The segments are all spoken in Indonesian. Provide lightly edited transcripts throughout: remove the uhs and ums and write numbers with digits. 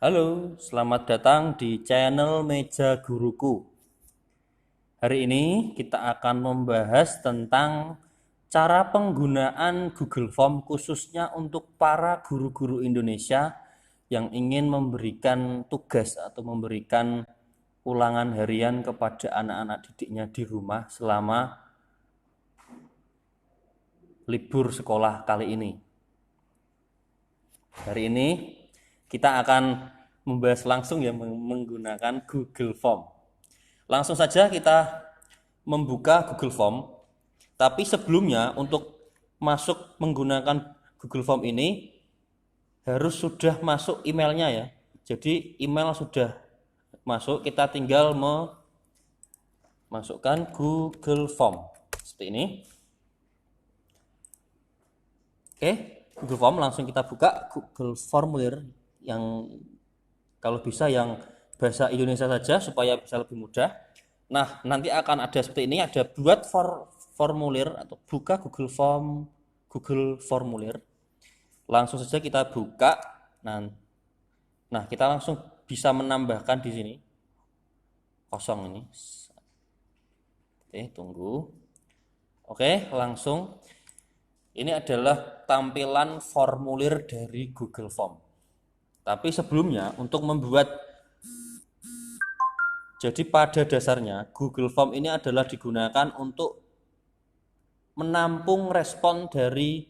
Halo, selamat datang di channel Meja Guruku. Hari ini kita akan membahas tentang cara penggunaan Google Form khususnya untuk para guru-guru Indonesia yang ingin memberikan tugas atau memberikan ulangan harian kepada anak-anak didiknya di rumah selama libur sekolah kali ini. Hari ini kita akan membahas langsung ya menggunakan Google Form. Langsung saja kita membuka Google Form. Tapi sebelumnya untuk masuk menggunakan Google Form ini harus sudah masuk emailnya ya. Jadi email sudah masuk, kita tinggal memasukkan Google Form seperti ini. Oke, Google Form langsung kita buka Google Formulir yang kalau bisa yang bahasa Indonesia saja supaya bisa lebih mudah. Nah, nanti akan ada seperti ini, ada buat formulir atau buka Google Formulir. Langsung saja kita buka. Nah, kita langsung bisa menambahkan di sini kosong ini. Oke, tunggu. Oke, langsung. Ini adalah tampilan formulir dari Google Form. Tapi sebelumnya untuk membuat, jadi pada dasarnya Google Form ini adalah digunakan untuk menampung respon dari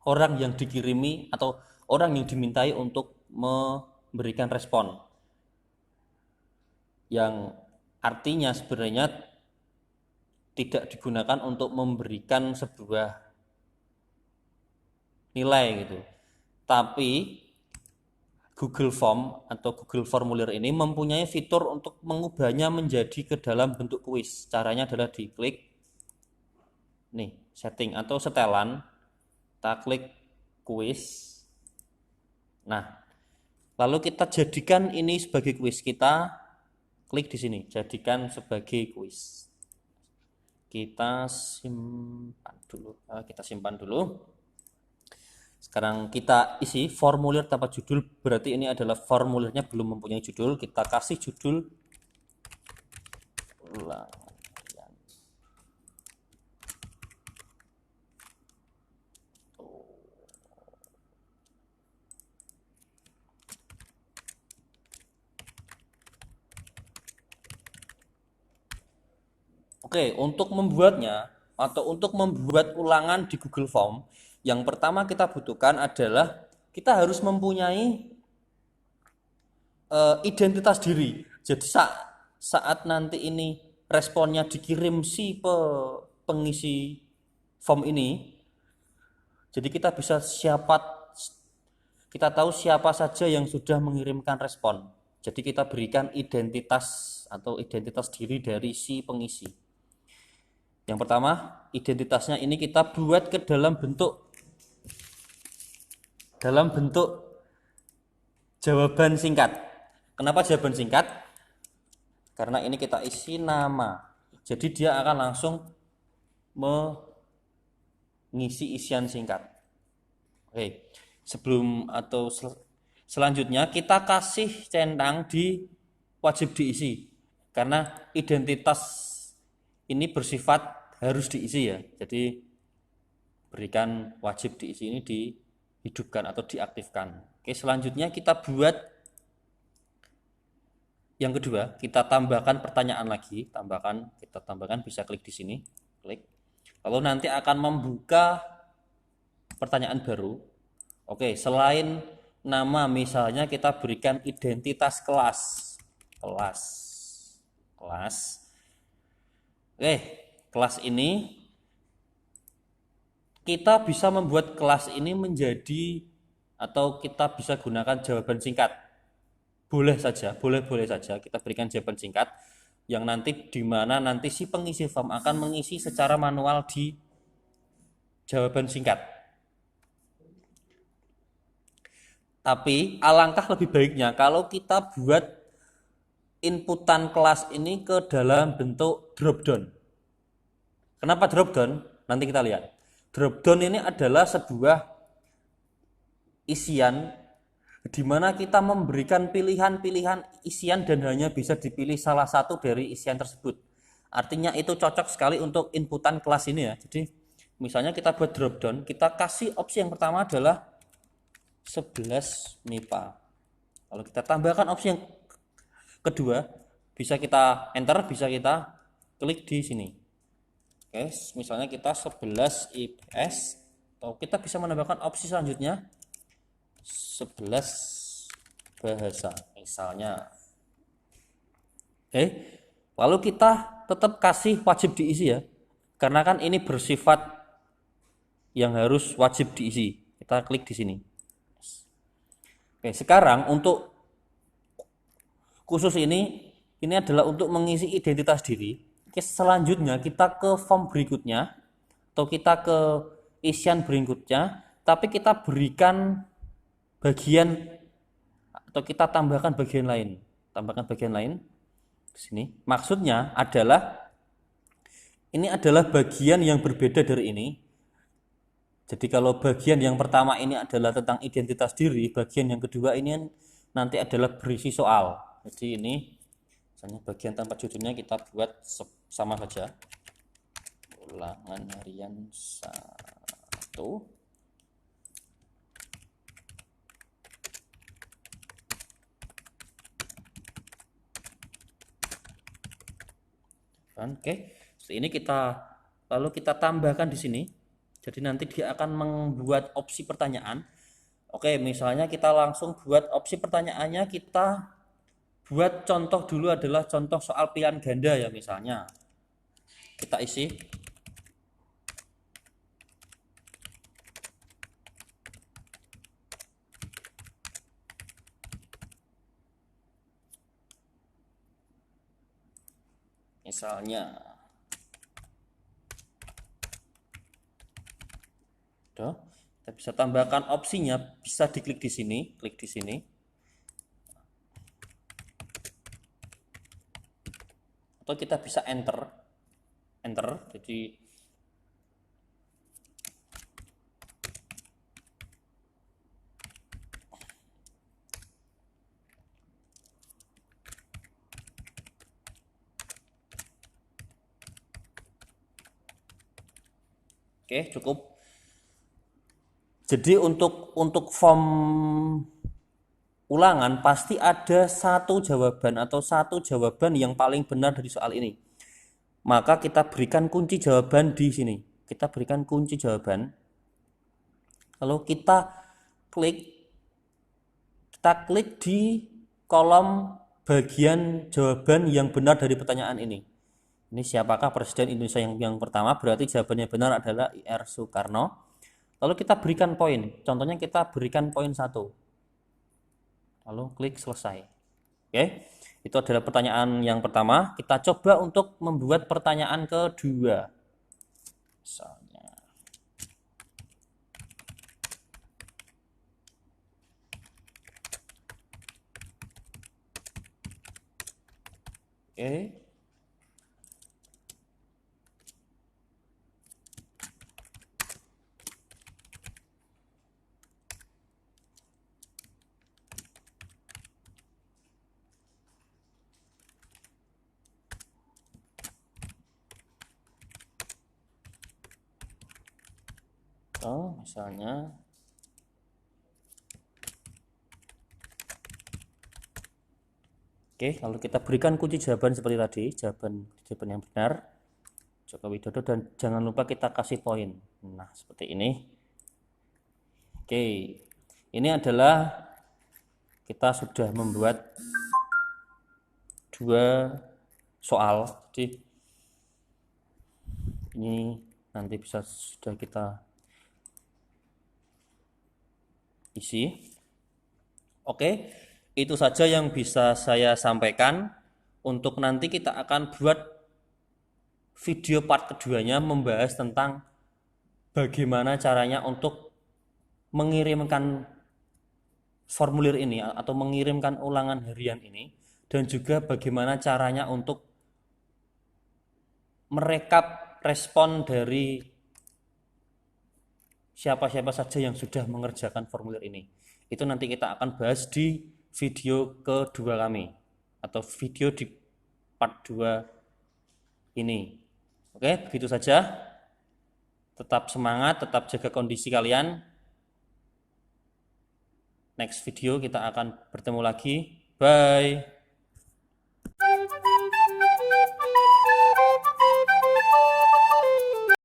orang yang dikirimi atau orang yang dimintai untuk memberikan respon. Yang artinya sebenarnya tidak digunakan untuk memberikan sebuah nilai gitu. Tapi Google Form atau Google Formulir ini mempunyai fitur untuk mengubahnya menjadi ke dalam bentuk kuis. Caranya adalah diklik nih, setting atau setelan. Kita klik kuis. Nah, lalu kita jadikan ini sebagai kuis. Kita klik di sini, jadikan sebagai kuis. Kita simpan dulu. Sekarang kita isi formulir tanpa judul, berarti ini adalah formulirnya belum mempunyai judul. Kita kasih judul ulangan. Oke, untuk membuatnya atau untuk membuat ulangan di Google Form, yang pertama kita butuhkan adalah kita harus mempunyai identitas diri. Jadi saat nanti ini responnya dikirim si pengisi form ini, jadi kita tahu siapa saja yang sudah mengirimkan respon. Jadi kita berikan identitas atau identitas diri dari si pengisi. Yang pertama, identitasnya ini kita buat ke dalam bentuk jawaban singkat. Kenapa jawaban singkat? Karena ini kita isi nama. Jadi dia akan langsung mengisi isian singkat. Oke. Selanjutnya kita kasih centang di wajib diisi. Karena identitas ini bersifat harus diisi ya. Jadi berikan wajib diisi ini dihidupkan atau diaktifkan. Oke, selanjutnya kita buat yang kedua, kita tambahkan pertanyaan lagi, kita tambahkan bisa klik di sini, klik. Lalu nanti akan membuka pertanyaan baru. Oke, selain nama misalnya kita berikan identitas kelas. Oke, kelas ini kita bisa membuat kelas ini menjadi atau kita bisa gunakan jawaban singkat. Boleh saja kita berikan jawaban singkat yang nanti di mana nanti si pengisi form akan mengisi secara manual di jawaban singkat. Tapi alangkah lebih baiknya kalau kita buat inputan kelas ini ke dalam bentuk drop down. Kenapa drop down? Nanti kita lihat. Drop down ini adalah sebuah isian di mana kita memberikan pilihan-pilihan isian dan hanya bisa dipilih salah satu dari isian tersebut. Artinya itu cocok sekali untuk inputan kelas ini ya. Jadi misalnya kita buat drop down, kita kasih opsi yang pertama adalah 11 MIPA. Lalu kita tambahkan opsi yang kedua, bisa kita enter, bisa kita klik di sini. Oke, misalnya kita 11 IPS, atau kita bisa menambahkan opsi selanjutnya 11 bahasa misalnya. Oke, lalu kita tetap kasih wajib diisi ya, karena kan ini bersifat yang harus wajib diisi. Kita klik di sini. Oke, sekarang untuk khusus ini adalah untuk mengisi identitas diri. Oke, selanjutnya kita ke form berikutnya atau kita ke isian berikutnya, tapi kita berikan bagian atau kita tambahkan bagian lain. Tambahkan bagian lain di sini. Maksudnya adalah ini adalah bagian yang berbeda dari ini. Jadi kalau bagian yang pertama ini adalah tentang identitas diri, bagian yang kedua ini nanti adalah berisi soal. Jadi ini misalnya bagian tanpa judulnya kita buat sama saja, ulangan harian 1. Oke, ini lalu kita tambahkan di sini. Jadi nanti dia akan membuat opsi pertanyaan. Oke, misalnya kita langsung buat opsi pertanyaannya, kita buat contoh dulu adalah contoh soal pilihan ganda ya, misalnya. Kita isi. Misalnya. Kita bisa tambahkan opsinya, bisa diklik di sini, klik di sini. Atau kita bisa enter. Jadi oke, cukup. Jadi untuk form ulangan pasti ada satu jawaban atau satu jawaban yang paling benar dari soal ini. Maka kita berikan kunci jawaban di sini. Kita berikan kunci jawaban. Lalu kita klik di kolom bagian jawaban yang benar dari pertanyaan ini. Ini siapakah Presiden Indonesia yang pertama? Berarti jawabannya benar adalah IR Soekarno. Lalu kita berikan poin. Contohnya kita berikan poin 1. Lalu klik selesai. Oke. Itu adalah pertanyaan yang pertama. Kita coba untuk membuat pertanyaan kedua. Misalnya. Oke. Misalnya oke, lalu kita berikan kunci jawaban seperti tadi, jawaban yang benar, Joko Widodo, dan jangan lupa kita kasih poin. Nah, seperti ini. Oke, ini adalah kita sudah membuat 2 soal. Jadi ini nanti sudah kita isi. Oke, itu saja yang bisa saya sampaikan. Untuk nanti kita akan buat video part keduanya membahas tentang bagaimana caranya untuk mengirimkan formulir ini atau mengirimkan ulangan harian ini, dan juga bagaimana caranya untuk merekap respon dari siapa-siapa saja yang sudah mengerjakan formulir ini. Itu nanti kita akan bahas di video kedua kami atau video di part 2 ini. Oke, begitu saja. Tetap semangat, tetap jaga kondisi kalian. Next video kita akan bertemu lagi. Bye.